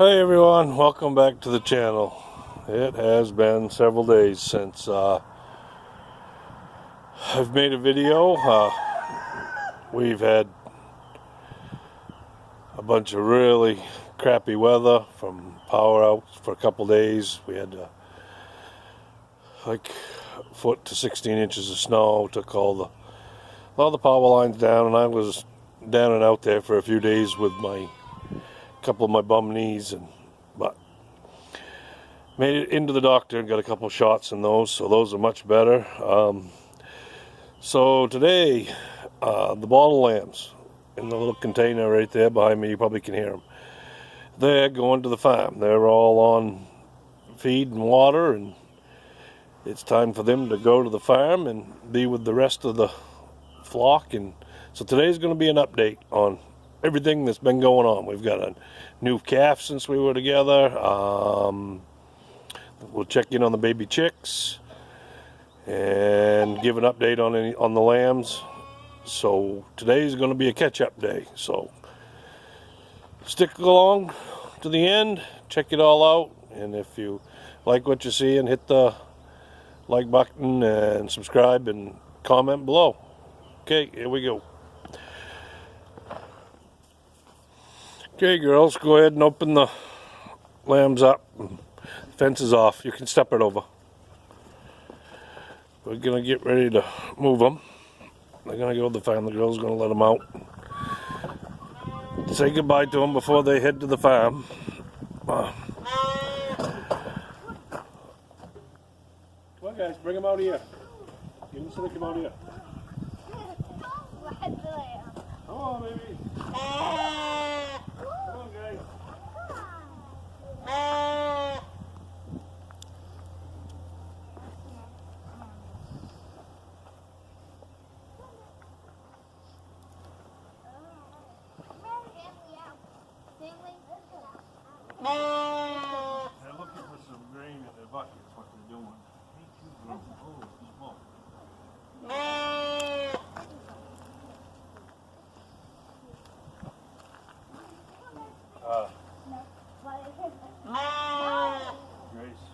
Hey everyone, welcome back to the channel. It has been several days since I've made a video. We've had a bunch of really crappy weather from power outs for a couple days. We had like a foot to 16 inches of snow, took all the power lines down, and I was down and out there for a few days with a couple of my bum knees, but made it into the doctor and got a couple shots in those, so those are much better. So today, the bottle lambs in the little container right there behind me, you probably can hear them. They're going to the farm. They're all on feed and water, and it's time for them to go to the farm and be with the rest of the flock. And so today's going to be an update on everything that's been going on. We've got a new calf since we were together. We'll check in on the baby chicks and give an update on the lambs. So today's going to be a catch-up day. So stick along to the end, check it all out, and if you like what you're seeing, hit the like button and subscribe and comment below. Okay, here we go. Okay, girls, go ahead and open the lambs up. Fence is off. You can step it over. We're gonna get ready to move them. They're gonna go to the farm. The girl's gonna let them out. Say goodbye to them before they head to the farm. Come on, guys, bring them out here. Give them so they come out here. Come on, baby. Come on, guys. They're looking for some grain in their bucket, is what they're doing. Grace,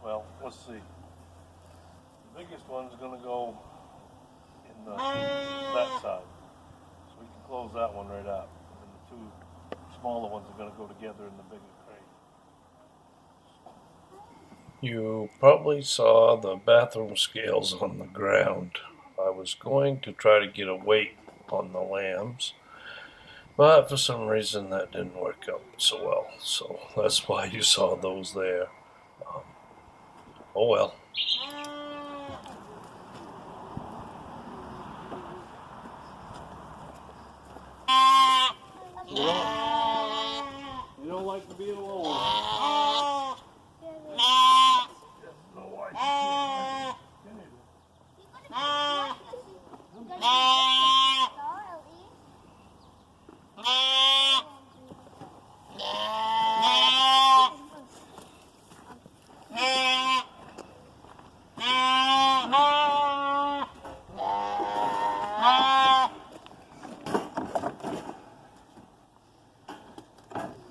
well, let's see. The biggest one's going to go in that side. So we can close that one right up. And the two smaller ones are going to go together in the bigger crate. You probably saw the bathroom scales on the ground. I was going to try to get a weight on the lambs, but for some reason that didn't work out so well. So that's why you saw those there. Oh well. You don't like to be alone.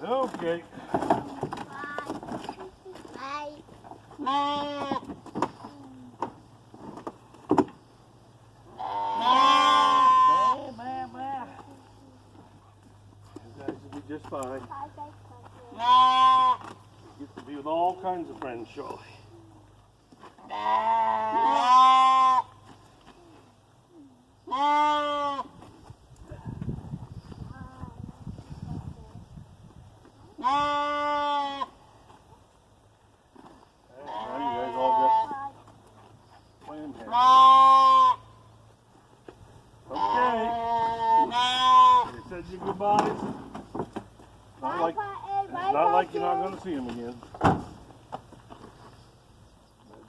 Okay. You guys will be just fine. You get to be with all kinds of friends shortly. Said your goodbyes. It's not like you're not going to see them again. They're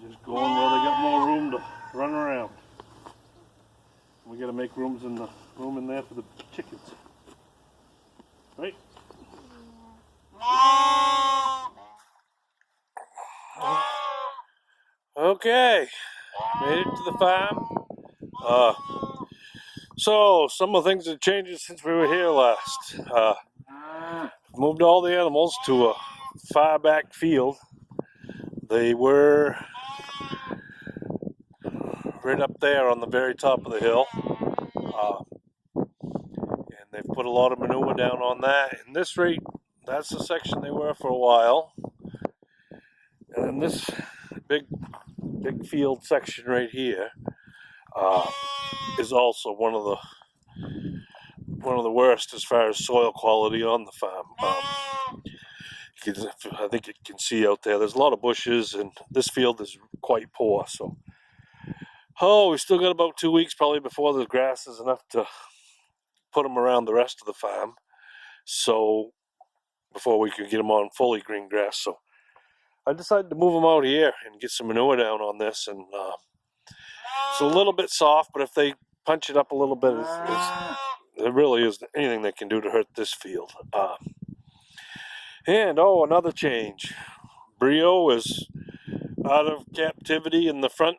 just going where they got more room to run around. We got to make room in there for the chickens, right? Okay, made it to the farm. So some of the things have changed since we were here last. Moved all the animals to a far back field. They were right up there on the very top of the hill. And they've put a lot of manure down on that. And this rate, that's the section they were for a while. And then this big field section right here is also one of the worst as far as soil quality on the farm. I think you can see out there, there's a lot of bushes, and this field is quite poor. So, we still got about 2 weeks probably before the grass is enough to put them around the rest of the farm. So, before we could get them on fully green grass. So, I decided to move them out here and get some manure down on this. And it's a little bit soft, but if they punch it up a little bit, there really isn't anything they can do to hurt this field. And another change. Brio is out of captivity in the front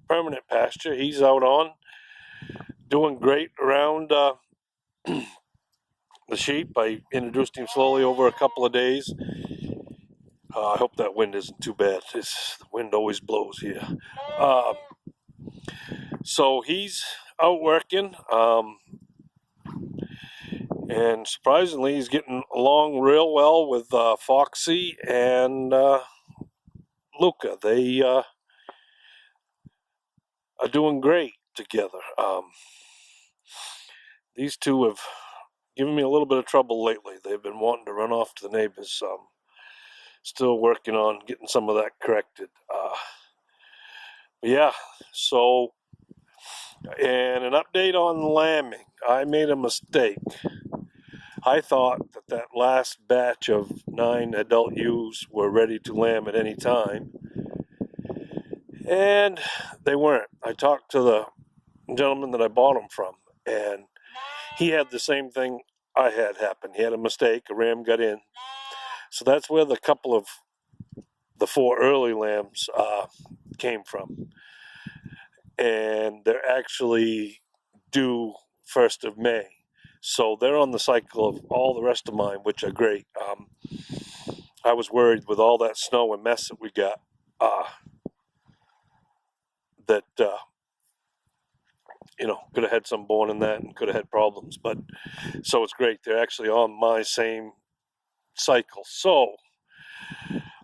permanent pasture. He's out on, doing great around the sheep. I introduced him slowly over a couple of days. I hope that wind isn't too bad. The wind always blows here. So he's out working. And surprisingly, he's getting along real well with Foxy and Luca. They are doing great together. These two have given me a little bit of trouble lately. They've been wanting to run off to the neighbors. Still working on getting some of that corrected. But yeah, so, and an update on lambing. I made a mistake. I thought that last batch of 9 adult ewes were ready to lamb at any time, and they weren't. I talked to the gentleman that I bought them from, and he had the same thing I had happen. He had a mistake. A ram got in. So that's where the couple of the 4 early lambs came from. And they're actually due 1st of May. So they're on the cycle of all the rest of mine, which are great. I was worried with all that snow and mess that we got that, could have had some born in that and could have had problems. But so it's great. They're actually on my same cycle. So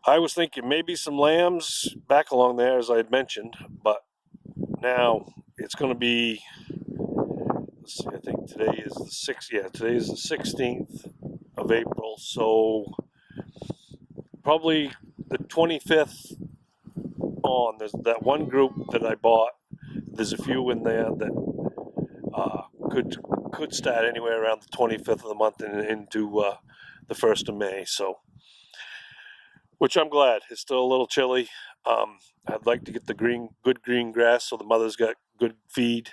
I was thinking maybe some lambs back along there, as I had mentioned, but now it's going to be, let's see, I think today is the 6th. Yeah, today is the 16th of April. So probably the 25th on. There's that one group that I bought. There's a few in there that could start anywhere around the 25th of the month and into the 1st of May. So, which I'm glad. It's still a little chilly. I'd like to get the good green grass so the mother's got good feed.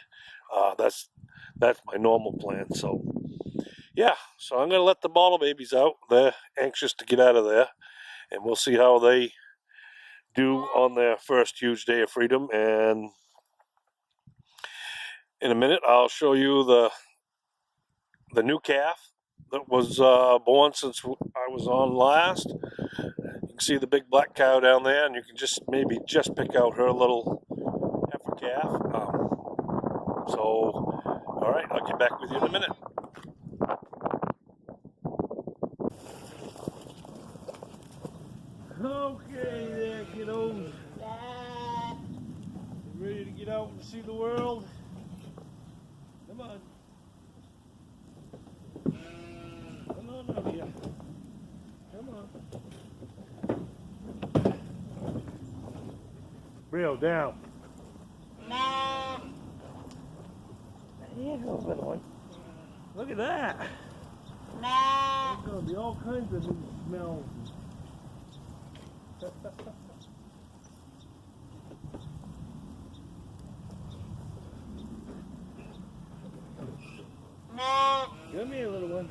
That's my normal plan. So, yeah. So I'm gonna let the bottle babies out. They're anxious to get out of there, and we'll see how they do on their first huge day of freedom. And in a minute, I'll show you the new calf that was born since I was on last. You can see the big black cow down there, and you can maybe just pick out her little heifer calf. All right, I'll get back with you in a minute. Okay there, kiddos. Ready to get out and see the world? Come on. Come on out here. Come on. Brio, down. There goes little one. Look at that. There's going to be all kinds of new smells. Come here, little one.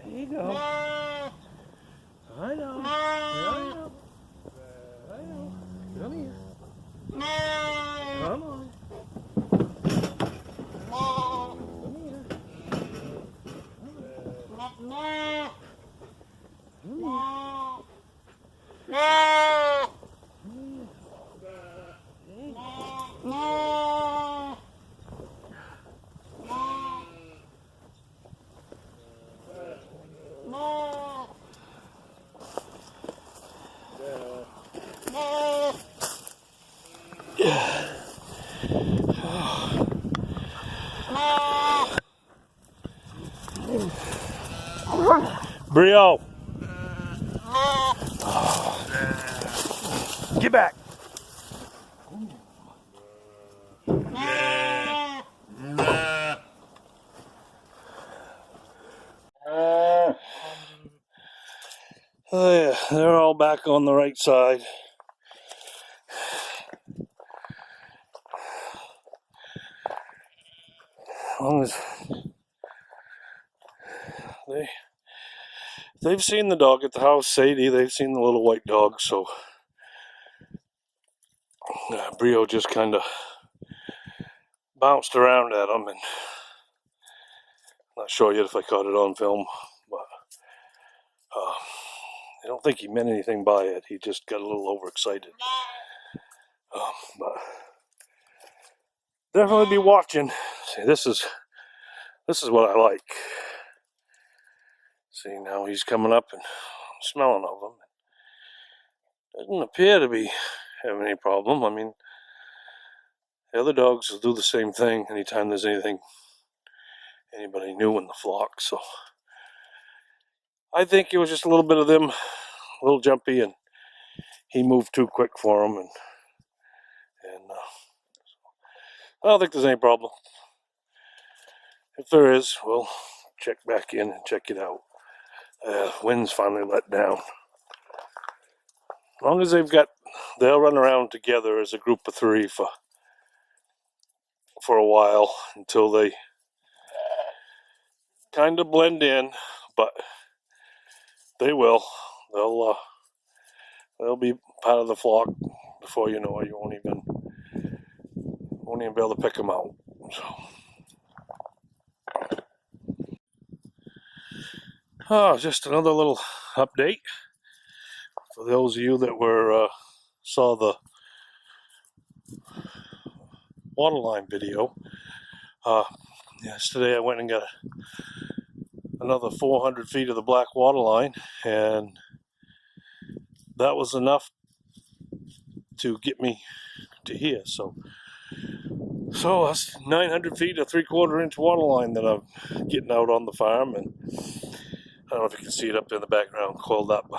There you go. I know. I know. I know. Come here. Come on. Brio, get back. Oh yeah, they're all back on the right side. As long as they've seen the dog at the house, Sadie, they've seen the little white dog, so Brio just kind of bounced around at him, and not sure yet if I caught it on film, but I don't think he meant anything by it. He just got a little overexcited. But definitely be watching. See, this is what I like. See, now he's coming up and smelling of them. Doesn't appear to be having any problem. I mean, the other dogs will do the same thing anytime there's anybody new in the flock. So I think it was just a little bit of them, a little jumpy, and he moved too quick for him. And I don't think there's any problem. If there is, we'll check back in and check it out. Wind's finally let down. As long as they'll run around together as a group of three for a while until they kind of blend in, but they will. They'll be part of the flock before you know it. You won't even be able to pick them out. So, just another little update for those of you that saw the waterline video. Yesterday I went and got another 400 feet of the black waterline, and that was enough to get me to here. So that's 900 feet of 3/4 inch waterline that I'm getting out on the farm, and I don't know if you can see it up there in the background, coiled up.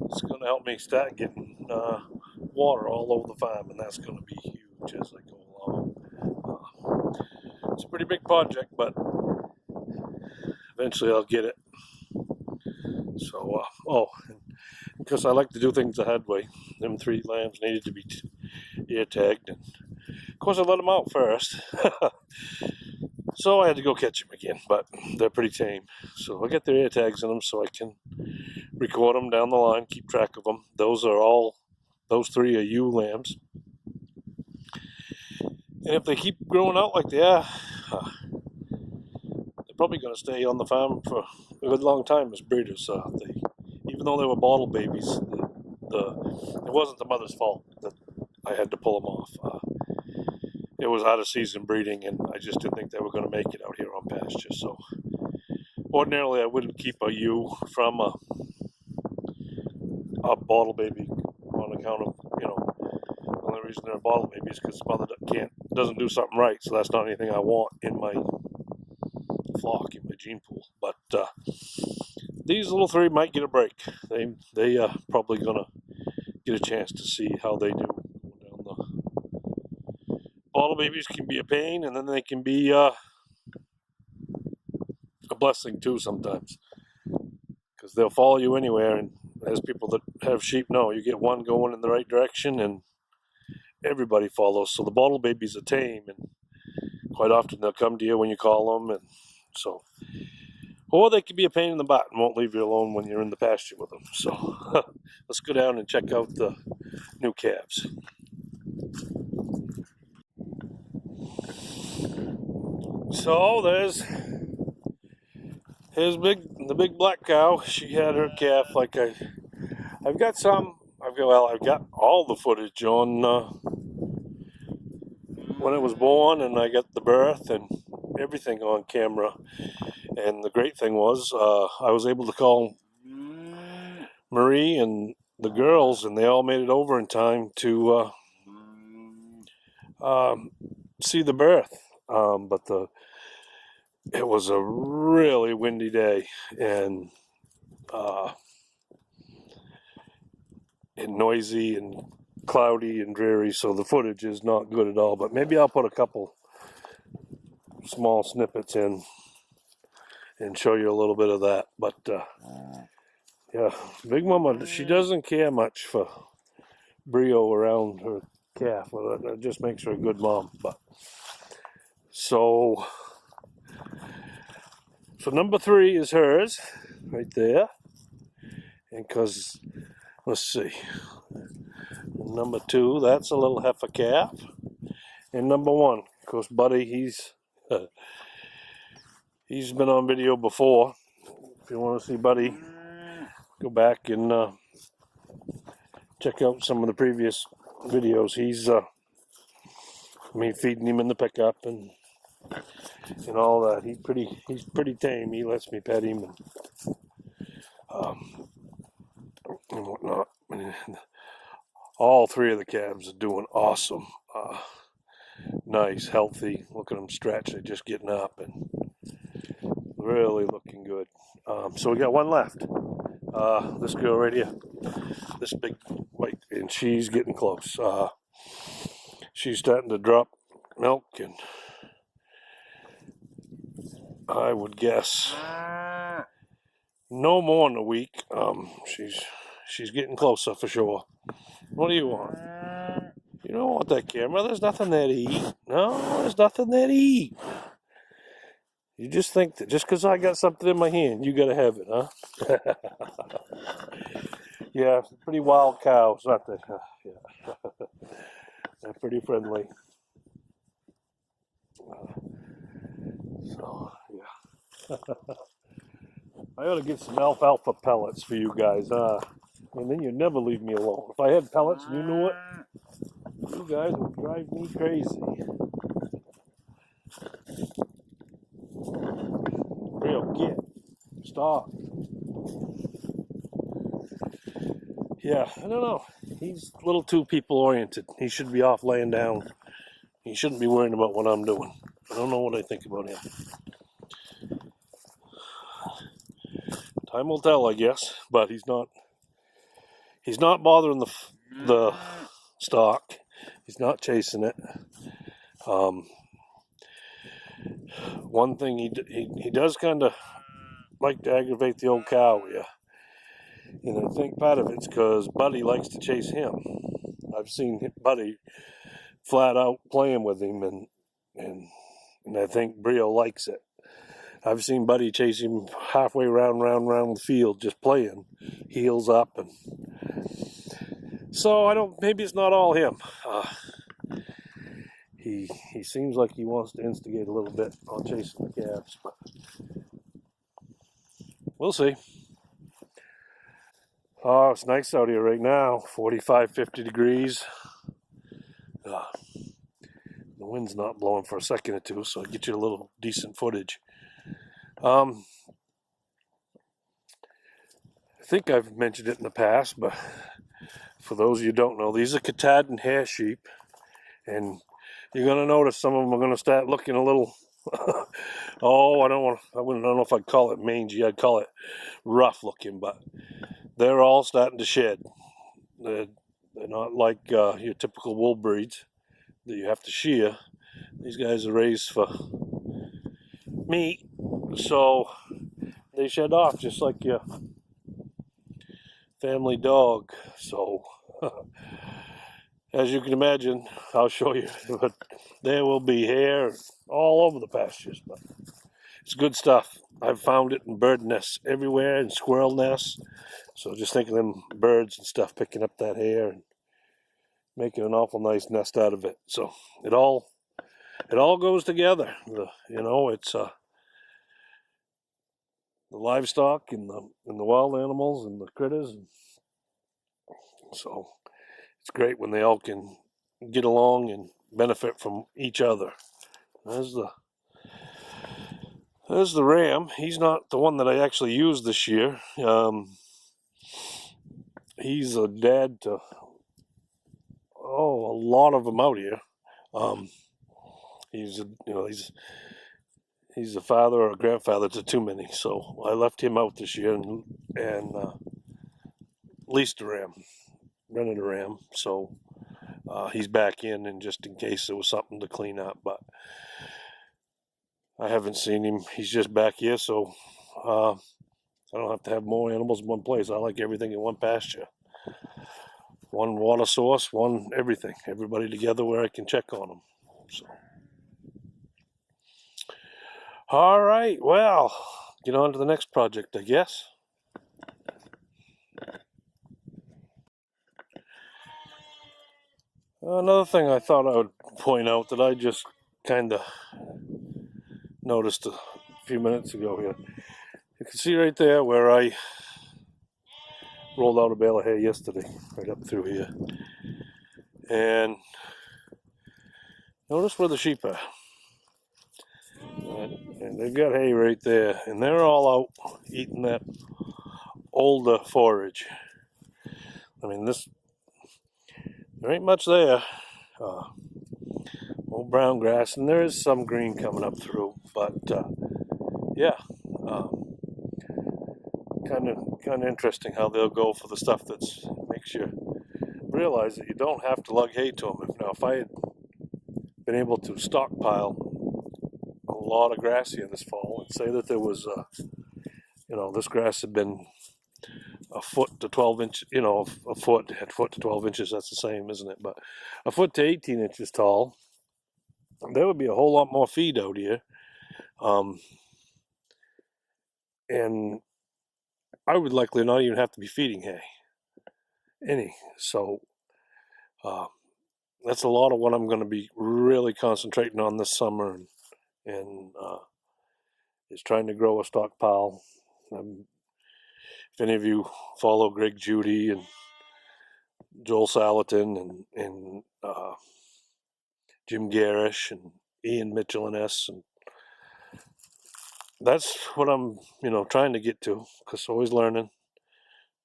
It's going to help me start getting water all over the farm, and that's going to be huge as I go along. It's a pretty big project, but eventually I'll get it. So, because I like to do things the hard way, them 3 lambs needed to be ear tagged, and of course I let them out first. So I had to go catch them again, but they're pretty tame. So I get their ear tags in them so I can record them down the line, keep track of them. Those 3 are ewe lambs. And if they keep growing out like they are, they're probably going to stay on the farm for a good long time as breeders. Even though they were bottle babies, it wasn't the mother's fault that I had to pull them off. It was out of season breeding, and I just didn't think they were going to make it out here on pasture. So ordinarily I wouldn't keep a ewe from a bottle baby on account of, the only reason they're a bottle baby is because the mother doesn't do something right. So that's not anything I want in my flock, in my gene pool. But these little 3 might get a break. They are probably gonna get a chance to see how they do. Bottle babies can be a pain, and then they can be a blessing too sometimes, because they'll follow you anywhere. And as people that have sheep know, you get one going in the right direction and everybody follows. So the bottle babies are tame, and quite often they'll come to you when you call them. And so Or they can be a pain in the butt and won't leave you alone when you're in the pasture with them. So let's go down and check out the new calves. So here's the big black cow. She had her calf. I've got all the footage on when it was born, and I got the birth and everything on camera. And the great thing was, I was able to call Marie and the girls, and they all made it over in time to see the birth. But it was a really windy day and noisy and cloudy and dreary, so the footage is not good at all. But maybe I'll put a couple small snippets in and show you a little bit of that. But yeah, Big Mama, she doesn't care much for Brio around her calf. Well, that just makes her a good mom. But so number 3 is hers right there, and because let's see, number 2, that's a little heifer calf, and number 1, of course, Buddy, he's been on video before. If you want to see Buddy, go back and check out some of the previous videos. He's me feeding him in the pickup and all that. He's pretty tame. He lets me pet him and whatnot. All 3 of the calves are doing awesome. Nice, healthy. Look at them stretch. They're just getting up and really looking good. So we got one left. This girl right here, this big white, and she's getting close. She's starting to drop milk, and I would guess no more than a week. She's getting closer for sure. What do you want? You don't want that camera. There's nothing there to eat. No, there's nothing there to eat. You just think that just because I got something in my hand, you got to have it, huh? Yeah, it's a pretty wild cow. It's not that. Yeah. They're pretty friendly. So, yeah. I ought to get some alfalfa pellets for you guys, and then you'd never leave me alone. If I had pellets and you knew it, you guys would drive me crazy. Real get. Stop. Yeah, I don't know. He's a little too people-oriented. He should be off laying down. He shouldn't be worrying about what I'm doing. I don't know what I think about him. Time will tell, I guess. But he's not bothering the stock. He's not chasing it. One thing he does kind of like to aggravate the old cow, yeah. And I think part of it's because Buddy likes to chase him. I've seen Buddy flat out playing with him, and I think Brio likes it. I've seen Buddy chase him halfway round the field just playing, heels up, and so maybe it's not all him. He seems like he wants to instigate a little bit on chasing the calves, but we'll see. Oh, it's nice out here right now, 45, 50 degrees. The wind's not blowing for a second or two, so I get you a little decent footage. I think I've mentioned it in the past, but for those of you who don't know, these are Katahdin hair sheep, and you're going to notice some of them are going to start looking a little, I don't know if I'd call it mangy, I'd call it rough looking, but they're all starting to shed. They're not like your typical wool breeds that you have to shear. These guys are raised for meat, so they shed off just like your family dog. So as you can imagine, I'll show you, but there will be hair all over the pastures, but it's good stuff. I've found it in bird nests everywhere, and squirrel nests. So just thinking of them birds and stuff picking up that hair and making an awful nice nest out of it. So it all goes together. It's the livestock and the wild animals and the critters. So it's great when they all can get along and benefit from each other. There's the ram. He's not the one that I actually used this year. He's a dad to a lot of them out here. He's a father or a grandfather to too many. So I left him out this year and leased a ram, rented a ram. So he's back in, and just in case there was something to clean up, but I haven't seen him. He's just back here, so I don't have to have more animals in one place. I like everything in one pasture. One water source, one everything. Everybody together where I can check on them. So. All right, well, get on to the next project, I guess. Another thing I thought I would point out that I just kind of noticed a few minutes ago here. You can see right there where I rolled out a bale of hay yesterday, right up through here. And notice where the sheep are. And they've got hay right there, and they're all out eating that older forage. I mean, there ain't much there. Old brown grass, and there is some green coming up through, but yeah, kind of interesting how they'll go for the stuff that makes you realize that you don't have to lug hay to them. If I had been able to stockpile a lot of grass here this fall, and say that there was this grass had been a foot to 12 inches, a foot to 12 inches, that's the same, isn't it? But a foot to 18 inches tall, there would be a whole lot more feed out here. And I would likely not even have to be feeding hay so that's a lot of what I'm going to be really concentrating on this summer, and is trying to grow a stockpile. If any of you follow Greg Judy and Joel Salatin and Jim Garish and Ian Mitchell and and that's what I'm trying to get to, because always learning,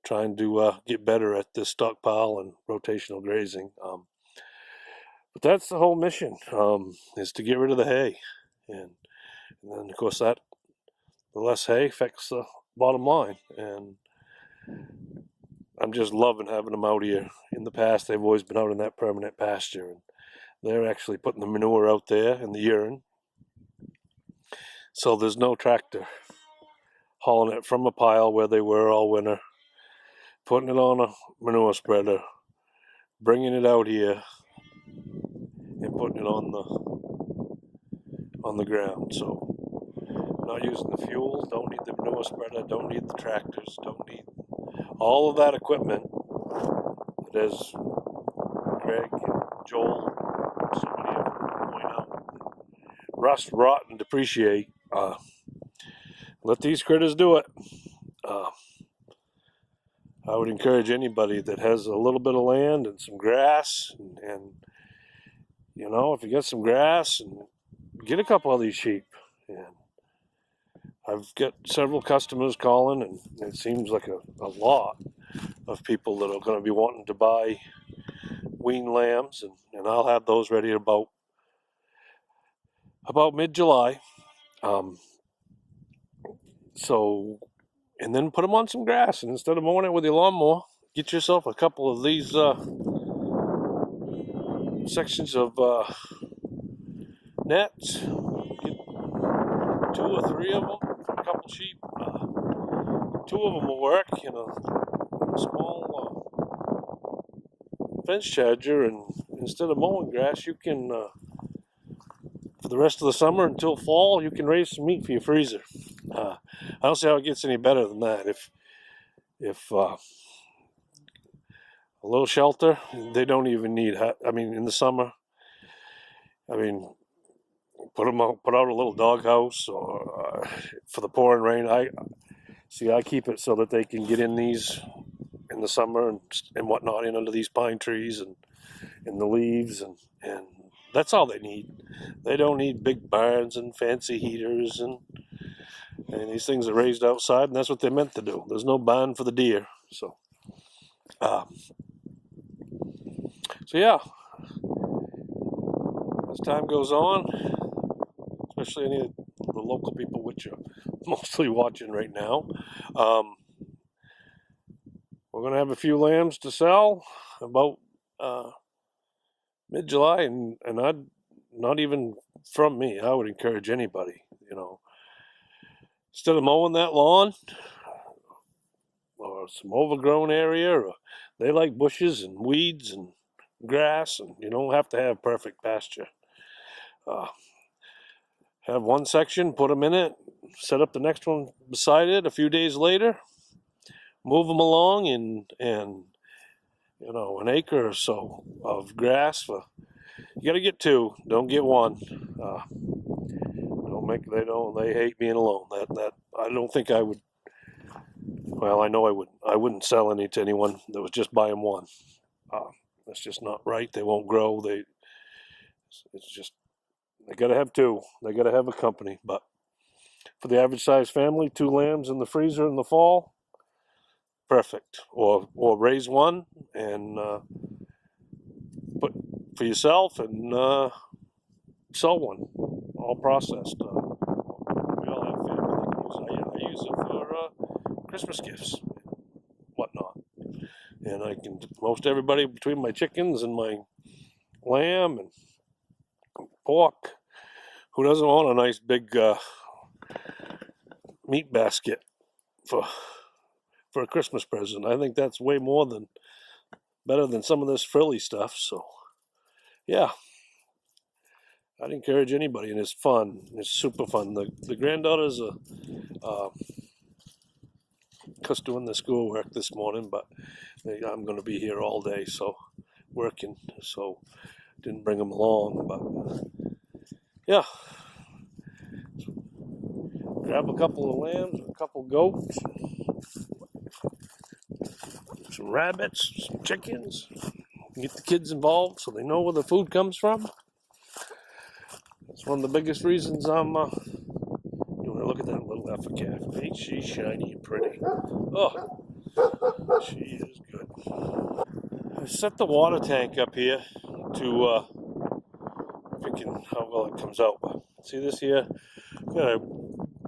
trying to get better at this stockpile and rotational grazing. But that's the whole mission, is to get rid of the hay, and then of course the less hay affects the bottom line, and I'm just loving having them out here. In the past, they've always been out in that permanent pasture, and they're actually putting the manure out there in the urine, so there's no tractor hauling it from a pile where they were all winter, putting it on a manure spreader, bringing it out here, and putting it on the ground. So not using the fuel, don't need the manure spreader, don't need the tractors, don't need all of that equipment that, as Greg and Joel, so many of them point out, rust, rot, and depreciate. Let these critters do it. I would encourage anybody that has a little bit of land and some grass, and if you got some grass, and get a couple of these sheep. And I've got several customers calling, and it seems like a lot of people that are going to be wanting to buy wean lambs, and I'll have those ready about mid-July. And then put them on some grass, and instead of mowing it with your lawnmower, get yourself a couple of these sections of nets. Get 2 or 3 of them for a couple sheep. 2 of them will work in a small fence charger, and instead of mowing grass, you can, for the rest of the summer until fall, you can raise some meat for your freezer. I don't see how it gets any better than that. If a little shelter, they don't even need. I mean, in the summer, I mean, put out a little doghouse or for the pouring rain. I keep it so that they can get in these in the summer and whatnot, in under these pine trees and in the leaves, and that's all they need. They don't need big barns and fancy heaters, and these things are raised outside, and that's what they're meant to do. There's no barn for the deer, so uh, yeah. As time goes on, especially any of the local people, which are mostly watching right now, we're going to have a few lambs to sell about mid-July, and I'd not even from me. I would encourage anybody, instead of mowing that lawn or some overgrown area, or they like bushes and weeds and grass, and you don't have to have perfect pasture. Have one section, put them in it, set up the next one beside it a few days later, move them along, and an acre or so of grass. You got to get two, don't get one. They hate being alone. That I don't think I would. Well, I know I would. I wouldn't sell any to anyone that was just buying one. That's just not right. They won't grow. It's just they got to have two. They got to have a company. But for the average size family, two lambs in the freezer in the fall, perfect. Or raise one and put for yourself and sell one, all processed. We all have family that I use it for Christmas gifts, whatnot. And I can most everybody between my chickens and my lamb and pork. Who doesn't want a nice big meat basket for a Christmas present? I think that's way more than better than some of this frilly stuff. So yeah, I'd encourage anybody, and it's fun. It's super fun. The granddaughter's just doing the schoolwork this morning, but I'm going to be here all day, so working. So didn't bring them along, but yeah. Grab a couple of lambs, a couple of goats, some rabbits, some chickens. Get the kids involved so they know where the food comes from. That's one of the biggest reasons I'm. You want to look at that little effer calf? Ain't she shiny and pretty? Oh, she is good. I set the water tank up here to how well it comes out. But see this here? Got a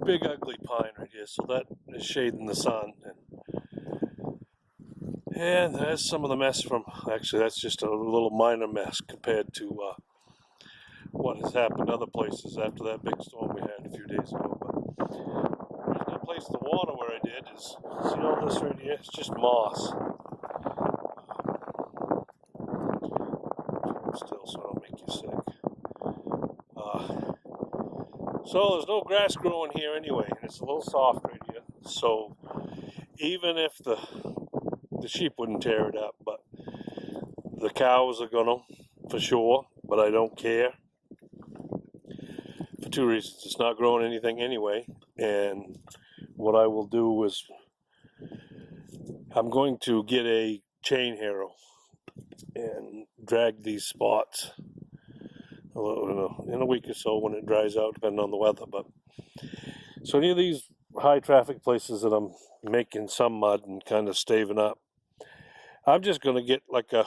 big ugly pine right here, so that is shading the sun. And there's some of the mess from. Actually, that's just a little minor mess compared to what has happened other places after that big storm we had a few days ago. But the reason I placed the water where I did is, see all this right here? It's just moss. Still, so I don't make you sick. So there's no grass growing here anyway, and it's a little soft right here. So even if the sheep wouldn't tear it up, but the cows are gonna, for sure. But I don't care for two reasons. It's not growing anything anyway, and what I will do is I'm going to get a chain harrow and drag these spots in a week or so when it dries out, depending on the weather. But so any of these high traffic places that I'm making some mud and kind of staving up, I'm just going to get like a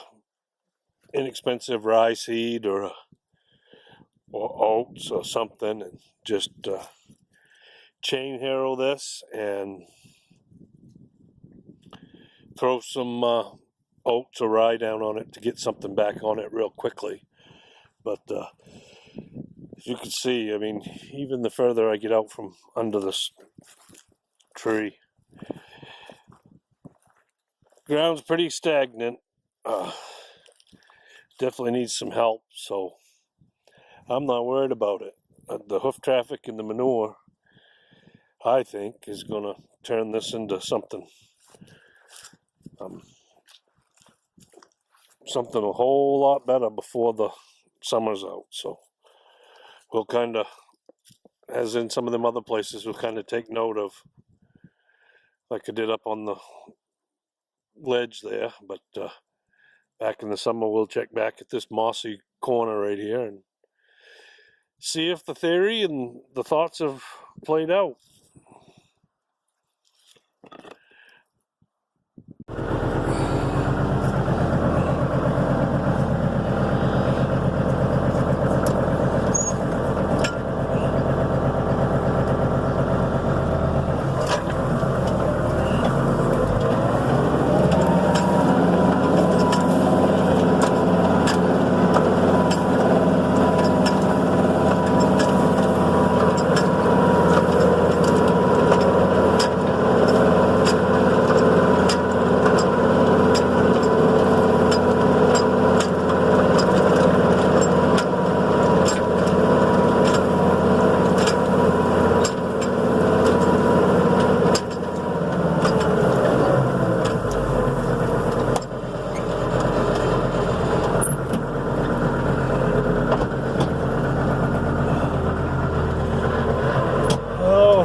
inexpensive rye seed or oats or something, and just chain harrow this and throw some oats or rye down on it to get something back on it real quickly. But as you can see, I mean, even the further I get out from under this tree, ground's pretty stagnant. Definitely needs some help, so I'm not worried about it. The hoof traffic and the manure, I think, is going to turn this into something something a whole lot better before the summer's out. So we'll kind of, as in some of them other places, we'll kind of take note of, like I did up on the ledge there. But back in the summer, we'll check back at this mossy corner right here and see if the theory and the thoughts have played out.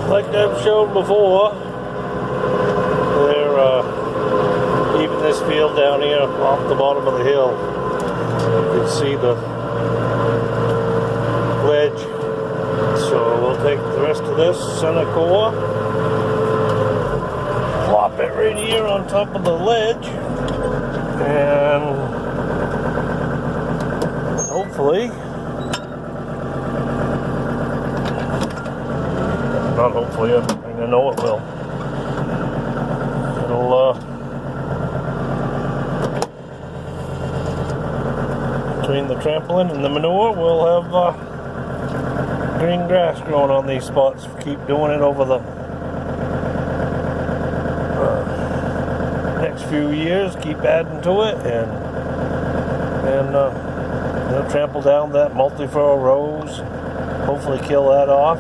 Like I've shown before, they're even this field down here off the bottom of the hill. You can see the ledge. So we'll take the rest of this center core, plop it right here on top of the ledge, and hopefully, not hopefully, I know it will. It'll, between the trampling and the manure, we'll have green grass growing on these spots. Keep doing it over the next few years. Keep adding to it, and they'll trample down that multi-furrow rose. Hopefully, kill that off.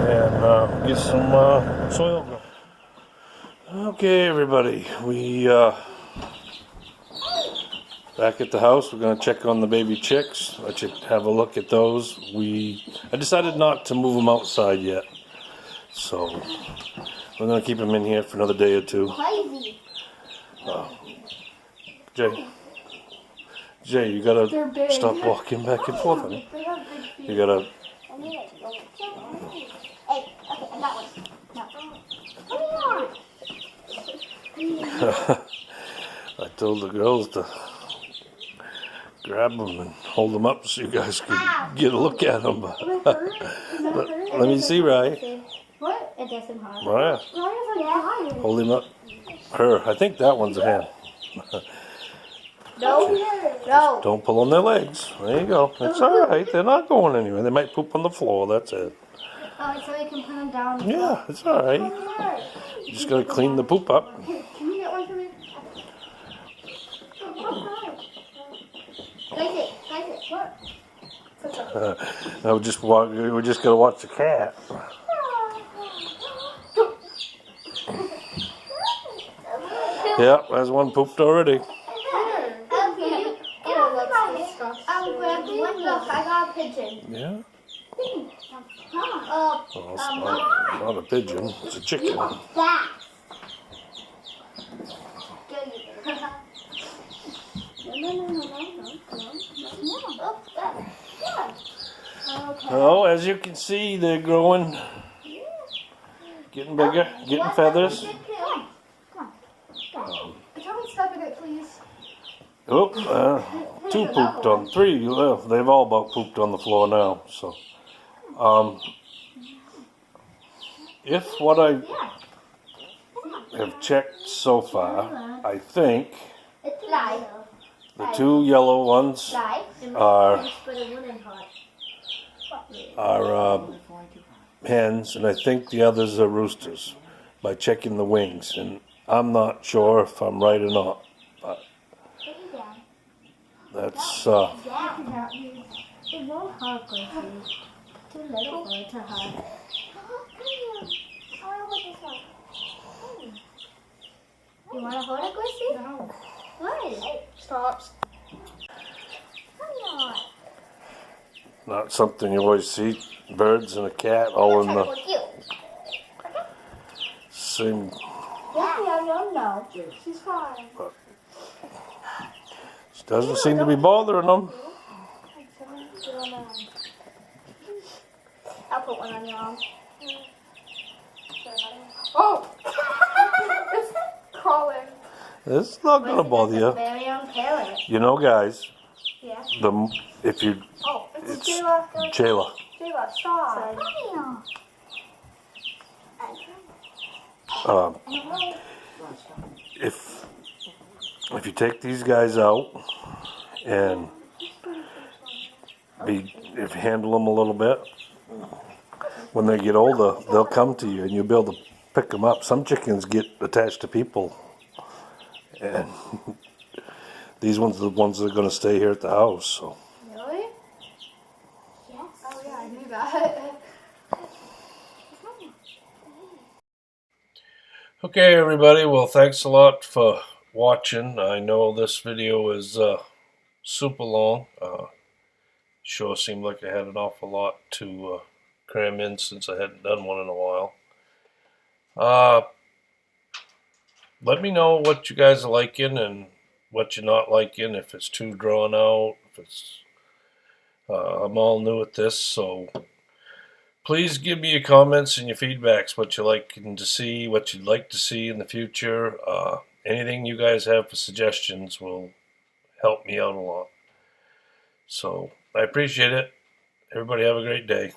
And get some soil growth. Okay, everybody, we back at the house. We're going to check on the baby chicks. Let you have a look at those. I decided not to move them outside yet, so we're going to keep them in here for another day or two. Crazy. Jay, you gotta stop walking back and forth, honey. You gotta. Hey, okay, I got one. No. I told the girls to grab them and hold them up so you guys could get a look at them. Let me see, Rye. What? It doesn't hurt. Mariah, hold him up. Her. I think that one's a hen. No. Don't pull on their legs. There you go. It's all right. They're not going anywhere. They might poop on the floor. That's it. Oh, so you can put them down. Yeah, it's all right. You just gotta clean the poop up. Can you get one for me? What? We just gotta watch the cat. Yep, there's one pooped already. Look, I got a pigeon. Yeah. Well, it's not a pigeon. It's a chicken. That. Oh, as you can see, they're growing, getting bigger, getting feathers. Can we stop it, please? Oh, two pooped on, three. Well, they've all about pooped on the floor now. So, if what I have checked so far, I think the two yellow ones are hens, and I think the others are roosters by checking the wings. And I'm not sure if I'm right or not, but that's It won't hurt, Gracie. Too little for it to hurt. You want to hold it, Gracie? No. Why? Stop. Come on. Not something you always see. Birds and a cat all in the same. Yeah, no. She's fine. She doesn't seem to be bothering them. I'll put one on your arm. Oh! It's crawling. It's not gonna bother you. Very own parrot. You know, guys. Yeah. If you. Oh, it's Jayla. Jayla, stop. If you take these guys out and if you handle them a little bit, when they get older, they'll come to you and you'll be able to pick them up. Some chickens get attached to people, and these ones are the ones that are going to stay here at the house. So. Really? Yes. Oh yeah, I knew that. Okay, everybody. Well, thanks a lot for watching. I know this video is super long. Sure seemed like I had an awful lot to cram in since I hadn't done one in a while. Let me know what you guys are liking and what you're not liking. If it's too drawn out, if it's I'm all new at this, so please give me your comments and your feedbacks. What you like to see, what you'd like to see in the future. Anything you guys have for suggestions will help me out a lot. So I appreciate it. Everybody have a great day.